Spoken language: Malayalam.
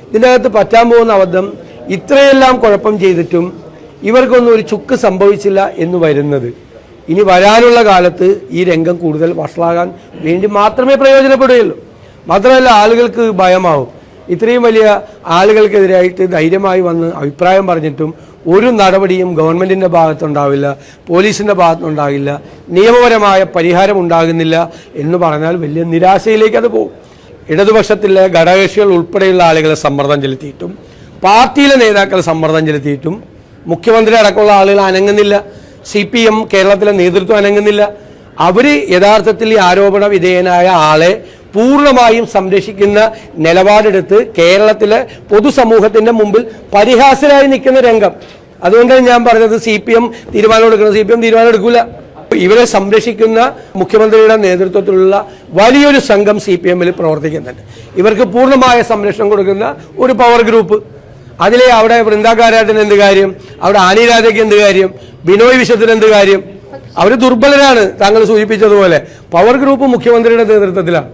ഇതിൻ്റെ അകത്ത് പറ്റാൻ പോകുന്ന അബദ്ധം ഇത്രയെല്ലാം കുഴപ്പം ചെയ്തിട്ടും ഇവർക്കൊന്നും ഒരു ചുക്ക് സംഭവിച്ചില്ല എന്ന് വരുന്നത് ഇനി വരാനുള്ള കാലത്ത് ഈ രംഗം കൂടുതൽ വഷളാകാൻ വേണ്ടി മാത്രമേ പ്രയോജനപ്പെടുകയുള്ളൂ. മാത്രമല്ല ആളുകൾക്ക് ഭയമാവും. ഇത്രയും വലിയ ആളുകൾക്കെതിരായിട്ട് ധൈര്യമായി വന്ന് അഭിപ്രായം പറഞ്ഞിട്ടും ഒരു നടപടിയും ഗവൺമെൻറ്റിൻ്റെ ഭാഗത്തുണ്ടാവില്ല, പോലീസിൻ്റെ ഭാഗത്തുനിന്നുണ്ടാകില്ല, നിയമപരമായ പരിഹാരം ഉണ്ടാകുന്നില്ല എന്ന് പറഞ്ഞാൽ വലിയ നിരാശയിലേക്ക് അത് പോകും. ഇടതുപക്ഷത്തിലെ ഘടകകക്ഷികൾ ഉൾപ്പെടെയുള്ള ആളുകളെ സമ്മർദ്ദം ചെലുത്തിയിട്ടും പാർട്ടിയിലെ നേതാക്കളെ സമ്മർദ്ദം ചെലുത്തിയിട്ടും മുഖ്യമന്ത്രി അടക്കമുള്ള ആളുകൾ അനങ്ങുന്നില്ല. CPM കേരളത്തിലെ നേതൃത്വം അനങ്ങുന്നില്ല. അവർ യഥാർത്ഥത്തിൽ ഈ ആരോപണ വിധേയനായ ആളെ പൂർണ്ണമായും സംരക്ഷിക്കുന്ന നിലപാടെടുത്ത് കേരളത്തിലെ പൊതുസമൂഹത്തിൻ്റെ മുമ്പിൽ പരിഹാസ്യരായി നിൽക്കുന്ന രംഗം. അതുകൊണ്ടാണ് ഞാൻ പറഞ്ഞത് CPM തീരുമാനം എടുക്കണം. CPM തീരുമാനം എടുക്കില്ല. ഇവരെ സംരക്ഷിക്കുന്ന മുഖ്യമന്ത്രിയുടെ നേതൃത്വത്തിലുള്ള വലിയൊരു സംഘം CPM-ൽ പ്രവർത്തിക്കുന്നുണ്ട്. ഇവർക്ക് പൂർണ്ണമായ സംരക്ഷണം കൊടുക്കുന്ന ഒരു പവർ ഗ്രൂപ്പ്. അതിലെ അവിടെ വൃന്ദാകാരാട്ടിന് എന്ത് കാര്യം, അവിടെ ആനി രാധയ്ക്ക് എന്ത് കാര്യം, ബിനോയ് വിശ്വത്തിന് എന്ത് കാര്യം? അവർ ദുർബലരാണ്. താങ്കൾ സൂചിപ്പിച്ചതുപോലെ പവർ ഗ്രൂപ്പ് മുഖ്യമന്ത്രിയുടെ നേതൃത്വത്തിലാണ്.